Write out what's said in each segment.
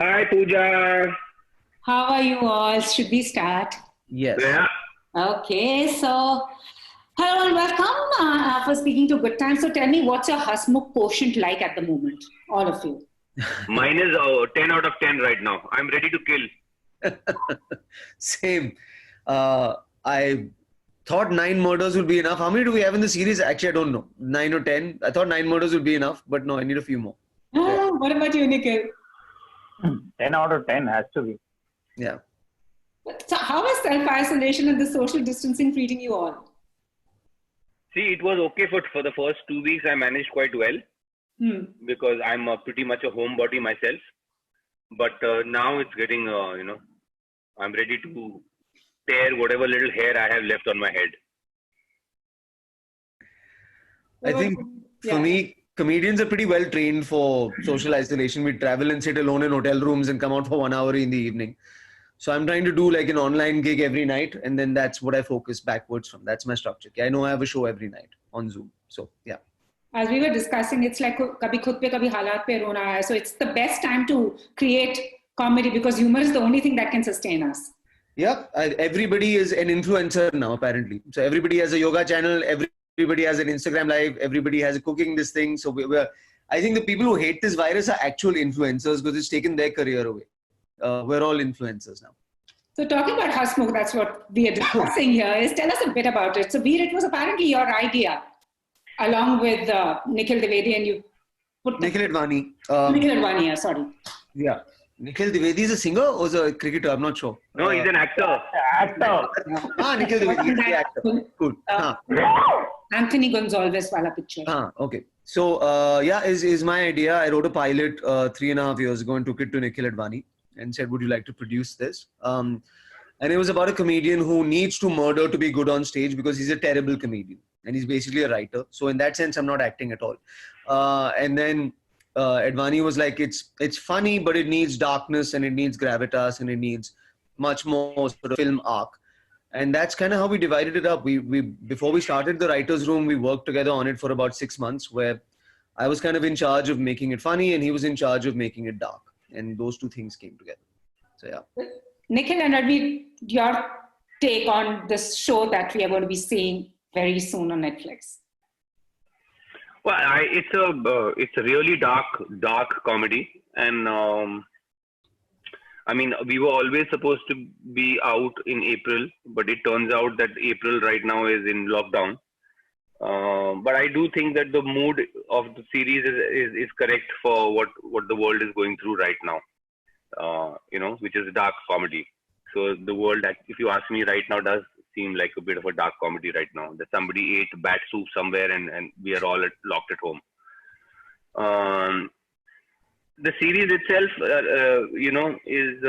Hi, Pooja. How are you all? Should we start? Yes. Yeah. Okay, so hello and welcome for speaking to Good Time. So tell me, what's your Hasmukh quotient like at the moment? All of you. Mine is 10 out of 10 right now. I'm ready to kill. Same. I thought 9 murders would be enough. How many do we have in the series? Actually, I don't know. 9 or 10. I thought 9 murders would be enough, but no, I need a few more. Ah, what about you, Nikhil? 10 out of 10 has to be. Yeah. So how is self-isolation and the social distancing treating you all? See, it was okay for the first 2 weeks. I managed quite well because I'm pretty much a homebody myself. But now it's getting, I'm ready to tear whatever little hair I have left on my head. I think for me, comedians are pretty well trained for social isolation. We travel and sit alone in hotel rooms and come out for 1 hour in the evening. So I'm trying to do like an online gig every night, and then that's what I focus backwards from. That's my structure. I know I have a show every night on Zoom. So yeah. As we were discussing, it's like kabhi khud pe kabhi halat pe rona hai. So it's the best time to create comedy because humor is the only thing that can sustain us. Yeah, everybody is an influencer now apparently. So everybody has a yoga channel. Everybody has an Instagram live. Everybody has a cooking this thing. So I think the people who hate this virus are actual influencers because it's taken their career away. We're all influencers now. So talking about Hasmukh, that's what we are discussing here, is tell us a bit about it. So Veer, it was apparently your idea, along with Nikhil Dwivedi, and you put... Nikhil Advani. Nikhil Advani, yeah, sorry. Yeah. Nikhil Dwivedi is a singer or is a cricketer? I'm not sure. No, he's an actor. Nikhil Dwivedi is the actor. Cool. Anthony Gonzalez wala picture. Okay. So, is my idea. I wrote a pilot 3.5 years ago and took it to Nikhil Advani and said, would you like to produce this? And it was about a comedian who needs to murder to be good on stage because he's a terrible comedian. And he's basically a writer. So in that sense, I'm not acting at all. And then Advani was like, it's funny, but it needs darkness and it needs gravitas and it needs much more sort of film arc. And that's kind of how we divided it up. We before we started the writer's room, we worked together on it for about 6 months where I was kind of in charge of making it funny and he was in charge of making it dark. And those two things came together. So yeah. Nikhil and Advi, your take on this show that we are going to be seeing very soon on Netflix? Well, it's a really dark comedy, and I mean, we were always supposed to be out in April, but it turns out that April right now is in lockdown. But I do think that the mood of the series is correct for what the world is going through right now. Which is dark comedy. So the world, if you ask me right now, does seem like a bit of a dark comedy right now. That somebody ate bat soup somewhere and we are all locked at home. The series itself, is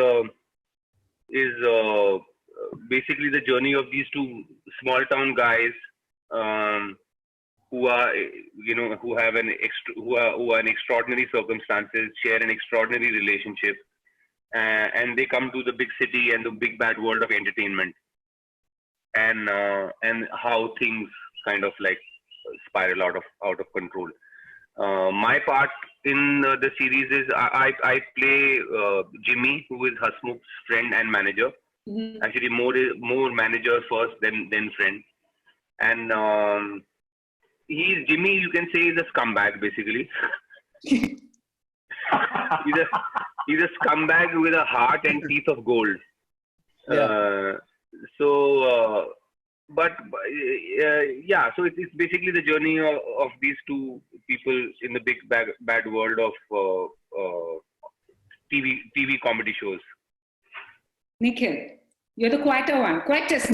basically the journey of these two small town guys who are in extraordinary circumstances, share an extraordinary relationship, and they come to the big city and the big bad world of entertainment, and how things kind of like spiral out of control. My part in the series is I play Jimmy, who is Hasmukh's friend and manager. Mm-hmm. Actually, more manager first, then friend. And Jimmy, you can say, is a scumbag basically. He's a scumbag with a heart and teeth of gold. Yeah. So it's basically the journey of these two people in the big bad world of TV comedy shows. Nikhil, you're the quieter one, quietest.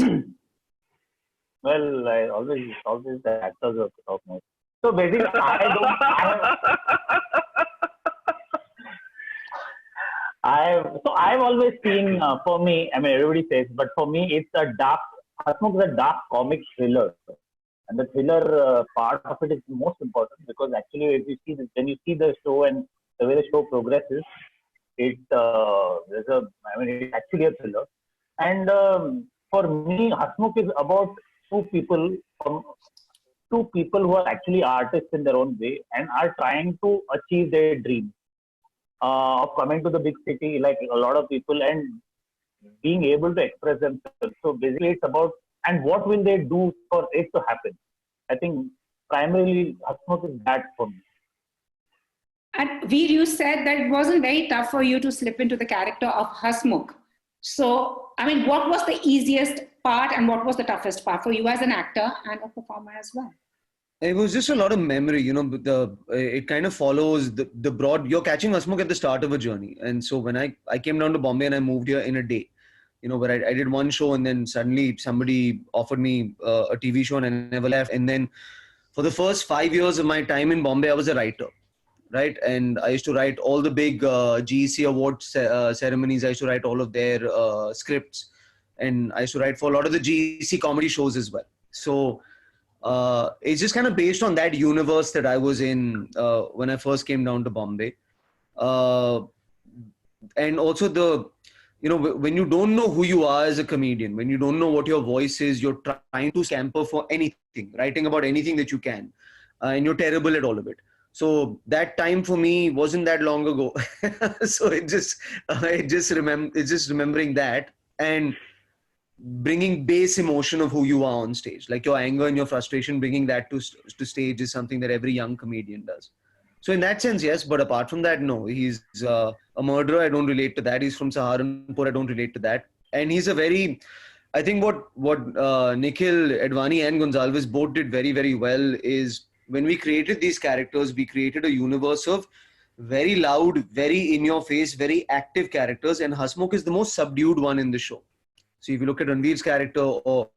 Well, I always the actors are top most. So basically, I've always seen, for me, I mean, everybody says, but for me, it's a dark. Hasmukh is a dark comic thriller, and the thriller part of it is the most important because actually, if you see when you see the show and the way the show progresses, it's actually a thriller. And for me, Hasmukh is about two people who are actually artists in their own way and are trying to achieve their dream. of coming to the big city, like a lot of people, and being able to express themselves. So basically, it's about, and what will they do for it to happen? I think primarily Hasmukh is that for me. And Veer, you said that it wasn't very tough for you to slip into the character of Hasmukh. So, I mean, what was the easiest part and what was the toughest part for you as an actor and a performer as well? It was just a lot of memory, you know. It kind of follows the broad. You're catching Hasmukh at the start of a journey, and so when I came down to Bombay and I moved here in a day, you know, but I did one show and then suddenly somebody offered me a TV show and I never left. And then for the first 5 years of my time in Bombay, I was a writer, right? And I used to write all the big GEC award ceremonies. I used to write all of their scripts, and I used to write for a lot of the GEC comedy shows as well. So it's just kind of based on that universe that I was in when I first came down to Bombay. And also you know, when you don't know who you are as a comedian, when you don't know what your voice is, you're trying to scamper for anything, writing about anything that you can, and you're terrible at all of it. So that time for me wasn't that long ago. So it's just remembering that and bringing base emotion of who you are on stage, like your anger and your frustration, bringing that to stage is something that every young comedian does. So in that sense, yes. But apart from that, no. He's a murderer. I don't relate to that. He's from Saharanpur. I don't relate to that. And he's a very, I think what Nikhil Advani and Gonzalez both did very, very well is when we created these characters, we created a universe of very loud, very in your face, very active characters. And Hasmukh is the most subdued one in the show. So if you look at Ranveer's character or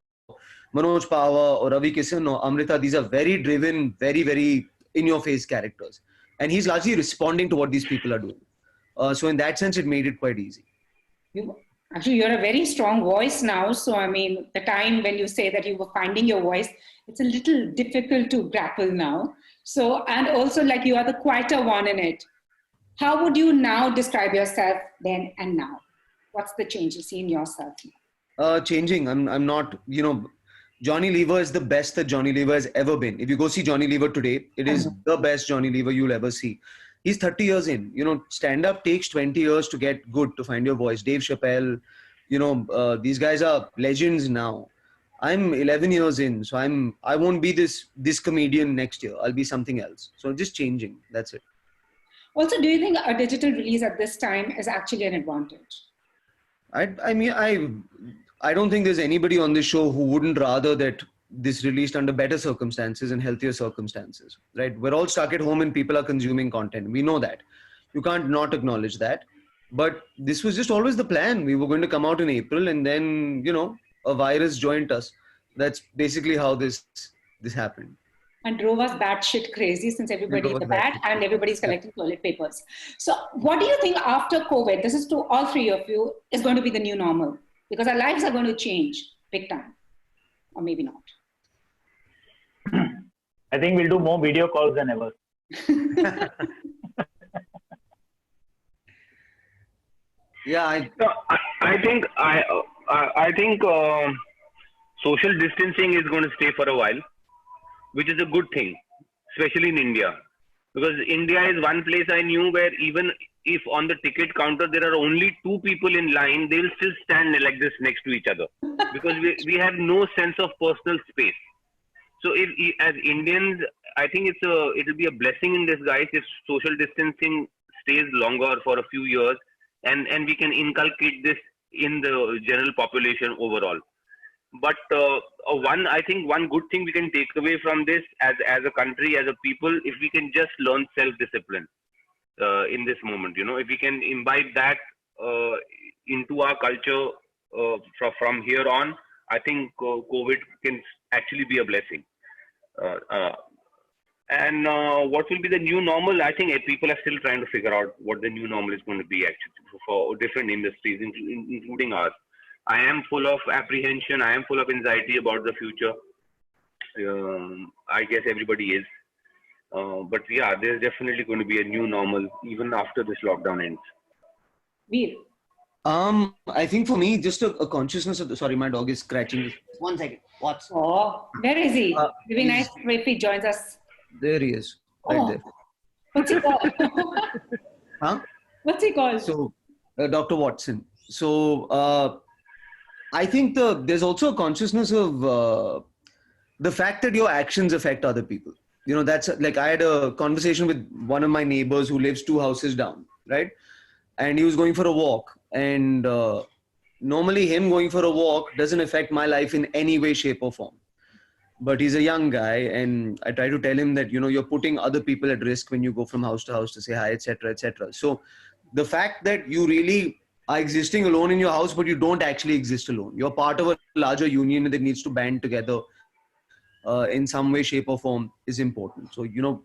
Manoj Pahwa or Ravi Kishan or Amrita, these are very driven, very, very in your face characters. And he's largely responding to what these people are doing. So in that sense, it made it quite easy. Actually, you're a very strong voice now. So, I mean, the time when you say that you were finding your voice, it's a little difficult to grapple now. So, and also like you are the quieter one in it. How would you now describe yourself then and now? What's the change you see in yourself now? Changing. I'm not, you know, Johnny Lever is the best that Johnny Lever has ever been. If you go see Johnny Lever today, it is the best Johnny Lever you'll ever see. He's 30 years in. You know, stand-up takes 20 years to get good, to find your voice. Dave Chappelle, you know, these guys are legends now. I'm 11 years in, so I won't be this comedian next year. I'll be something else. So just changing. That's it. Also, do you think a digital release at this time is actually an advantage? I mean, I don't think there's anybody on this show who wouldn't rather that this released under better circumstances and healthier circumstances, right? We're all stuck at home and people are consuming content. We know that. You can't not acknowledge that. But this was just always the plan. We were going to come out in April and then, you know, a virus joined us. That's basically how this happened. And drove us batshit crazy since everybody is a bat and everybody's collecting toilet papers. So what do you think after COVID, this is to all three of you, is going to be the new normal? Because our lives are going to change big time. Or maybe not. I think we'll do more video calls than ever. Yeah, I think social distancing is going to stay for a while, which is a good thing, especially in India. Because India is one place I knew where even if on the ticket counter there are only two people in line, they will still stand like this next to each other. Because we have no sense of personal space. So if as Indians, I think it'll be a blessing in disguise if social distancing stays longer for a few years and we can inculcate this in the general population overall. But I think one good thing we can take away from this as a country, as a people, if we can just learn self-discipline in this moment, you know, if we can imbibe that into our culture from here on, I think COVID can actually be a blessing. And what will be the new normal? I think people are still trying to figure out what the new normal is going to be actually for different industries, including ours. I am full of apprehension. I am full of anxiety about the future. I guess everybody is. But yeah, there's definitely going to be a new normal even after this lockdown ends. Veer. I think for me, just a consciousness of sorry, my dog is scratching. 1 second. What? Oh, where is he? It'd be nice if he joins us. There he is. Right there. What's he called? Huh? What's he called? So, Dr. Watson. So, I think there's also a consciousness of the fact that your actions affect other people. You know, that's like I had a conversation with one of my neighbors who lives 2 houses down, right? And he was going for a walk. And normally, him going for a walk doesn't affect my life in any way, shape, or form. But he's a young guy, and I try to tell him that, you know, you're putting other people at risk when you go from house to house to say hi, etc., etc. So the fact that you really are existing alone in your house, but you don't actually exist alone. You're part of a larger union that needs to band together in some way, shape, or form is important. So, you know,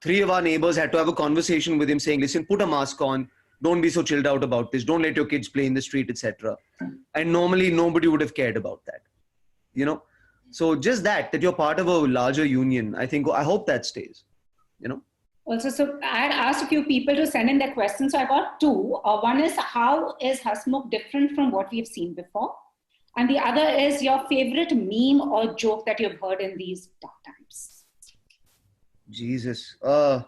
3 of our neighbors had to have a conversation with him saying, listen, put a mask on. Don't be so chilled out about this. Don't let your kids play in the street, etc. And normally nobody would have cared about that, you know. So just that you're part of a larger union, I hope that stays, you know. Also, so I had asked a few people to send in their questions. So I got 2. One is, how is Hasmukh different from what we've seen before? And the other is your favorite meme or joke that you've heard in these dark times. Jesus. How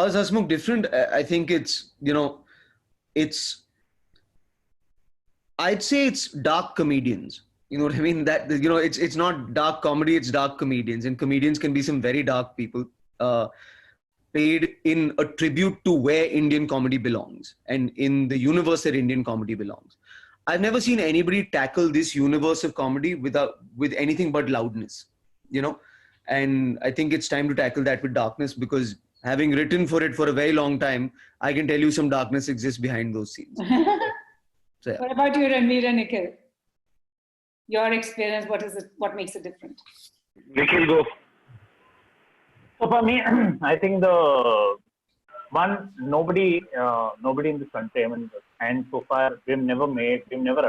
is Hasmukh different? I think it's, you know, I'd say it's dark comedians. You know what I mean? That, you know, it's not dark comedy, it's dark comedians. And comedians can be some very dark people paid in a tribute to where Indian comedy belongs and in the universe that Indian comedy belongs. I've never seen anybody tackle this universe of comedy with anything but loudness, you know? And I think it's time to tackle that with darkness, because having written for it for a very long time, I can tell you some darkness exists behind those scenes. So, yeah. What about you, Ranveer and Nikhil? Your experience, what makes it different? Nikhil, go. So for me, I think the one, nobody in this country, I mean, and so far we've never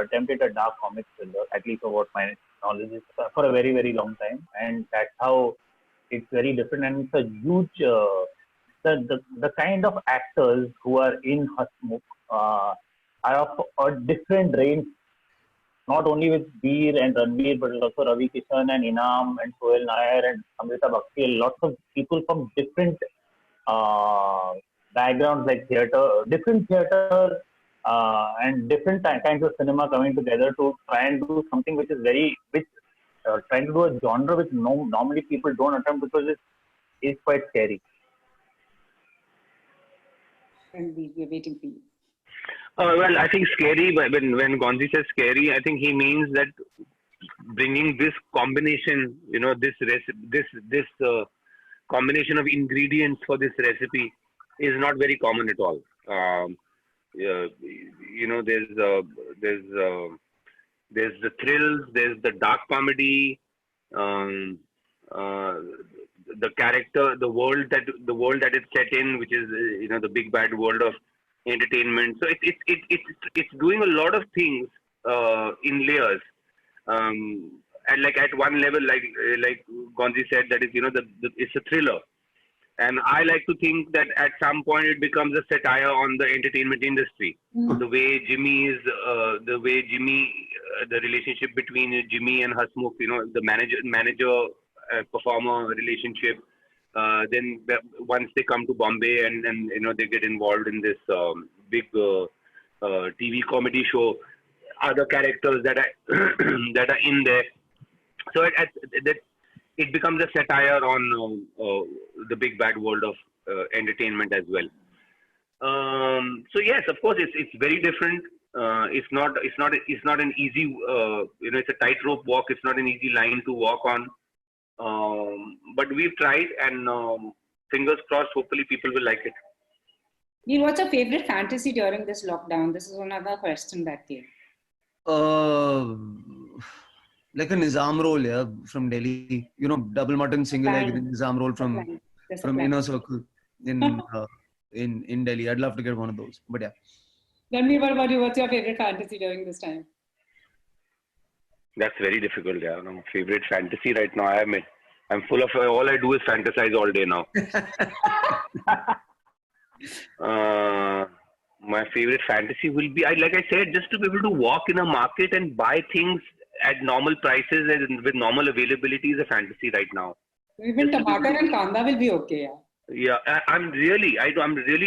attempted a dark comic thriller, at least for what my knowledge is, for a very, very long time. And that's how it's very different. And it's a huge, the kind of actors who are in Hasmukh are of a different range, not only with Veer and Ranveer, but also Ravi Kishan and Inam and Sohail Nair and Amrita Bakshi, lots of people from different backgrounds, like different theater and different kinds of cinema coming together to try and do something which is trying to do a genre which normally people don't attempt, because it's quite scary. Ranveer, we're waiting for you. Well, I think scary, when Gonzi says scary, I think he means that bringing this combination, you know, this combination of ingredients for this recipe is not very common at all. You know, there's the thrills, there's the dark comedy, the character, the world that it's set in, which is, you know, the big bad world of entertainment. So it's doing a lot of things in layers. And like at one level, like Gonzi said, that is, you know, it's a thriller. And I like to think that at some point it becomes a satire on the entertainment industry. The way Jimmy, the relationship between Jimmy and Hasmukh, you know, the manager performer relationship. Then once they come to Bombay and you know, they get involved in this big TV comedy show, other characters that are that are in there. So it becomes a satire on the big bad world of entertainment as well. So yes, of course, it's very different. It's not an easy, you know, it's a tightrope walk. It's not an easy line to walk on. But we've tried, and fingers crossed, hopefully people will like it. Neil, what's your favorite fantasy during this lockdown? This is another question that came. Like a Nizam roll, yeah, from Delhi. You know, double mutton, single egg Nizam roll from Inner Circle in Delhi. I'd love to get one of those. But yeah. Ranveer, what about you? What's your favorite fantasy during this time? That's very difficult. Yeah, no, favorite fantasy right now. I'm full of all I do is fantasize all day now. My favorite fantasy will be, like I said, just to be able to walk in a market and buy things at normal prices and with normal availability is a fantasy right now. Even tomato and kanda will be okay. Yeah. Yeah, I'm really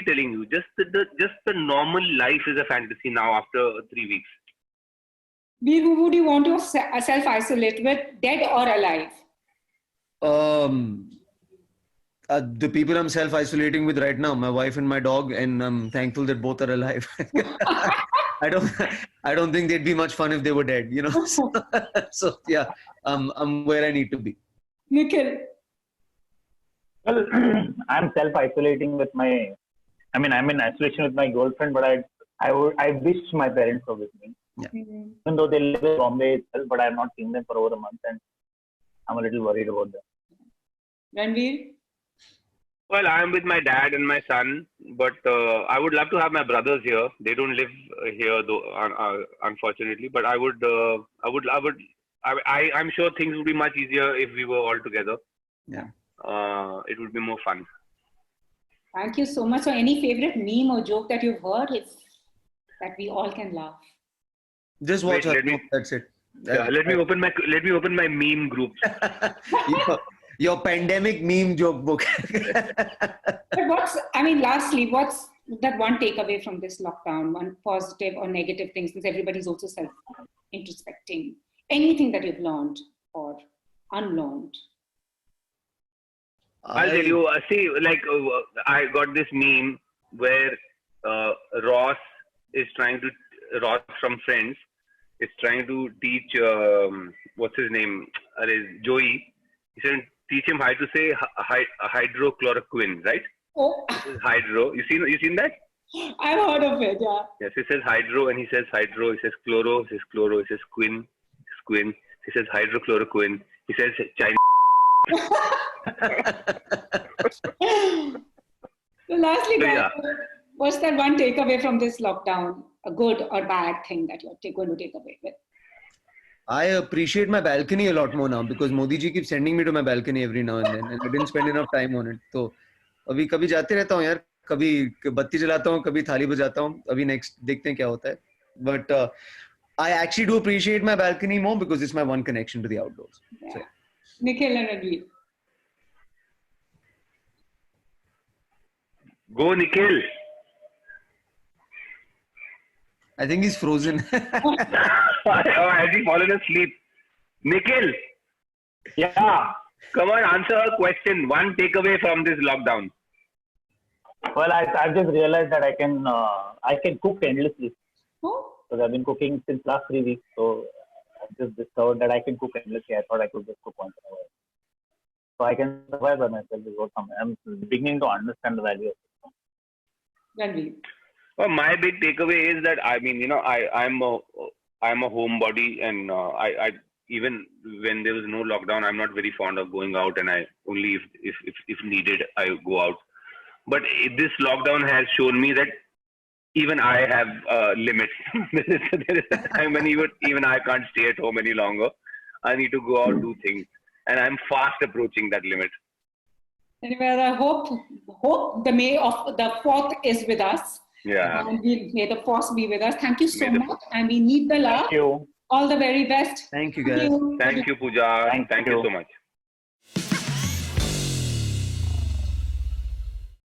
telling you, just the normal life is a fantasy now after 3 weeks. Veer, who would you want to self-isolate with, dead or alive? The people I'm self-isolating with right now, my wife and my dog, and I'm thankful that both are alive. I don't think they'd be much fun if they were dead, you know. So yeah, I'm where I need to be. Nikhil. Well, I'm self-isolating with my. I mean, I'm in isolation with my girlfriend, but I wish my parents were with me. Mm-hmm. Even though they live in Bombay itself, but I have not seen them for over a month, and I'm a little worried about them. Ranveer? Well, I'm with my dad and my son, but I would love to have my brothers here. They don't live here though, unfortunately. But I'm sure things would be much easier if we were all together. Yeah. It would be more fun. Thank you so much. So any favorite meme or joke that you've heard that we all can laugh? Just watch Wait, her. That's it. Let me open my meme group. your pandemic meme joke book. But lastly, what's that one takeaway from this lockdown, one positive or negative thing, since everybody's also self-introspecting? Anything that you've learned or unlearned? I'll tell you. See, I got this meme where Ross from Friends is trying to teach what's his name? Joey. He said teach him how to say hydrochloroquine, right? Oh, Hydro. You seen that? I've heard of it. Yeah. Yes, he says hydro and he says hydro. He says chloro. He says chloro. He says quin. Quin. He says hydrochloroquine. He says China. So lastly, guys, Yeah. what's that one takeaway from this lockdown? A good or bad thing that you're going to take away with? I appreciate my balcony a lot more now because Modi ji keeps sending me to my balcony every now and then, and I didn't spend enough time on it. So, अभी कभी जाते रहता हूँ यार, कभी बत्ती जलाता हूँ, कभी थाली बजाता हूँ. अभी next देखते हैं क्या होता है. But I actually do appreciate my balcony more because it's my one connection to the outdoors. Yeah. So. Nikhil and Ranveer. Go, Nikhil. I think he's frozen. Has he fallen asleep? Nikhil, Yeah. come on, answer a question. One takeaway from this lockdown. Well, I've just realized that I can cook endlessly. Oh, Because I've been cooking since last 3 weeks, so I've just discovered that I can cook endlessly. I thought I could just cook once in a while. So I can survive by myself. I'm beginning to understand the value of it. Ranveer. Well, my big takeaway is that I'm a homebody, and I even when there was no lockdown, I'm not very fond of going out, and I only if needed I go out. But this lockdown has shown me that even I have limits. There is a time when even I can't stay at home any longer. I need to go out, do things, and I'm fast approaching that limit. Anyway, I hope the May of the 4th is with us. Yeah. And may the force be with us. Thank you so much. And we need the love. Thank you. All the very best. Thank you, guys. Thank you, Pooja. Thank Thank you. you so much.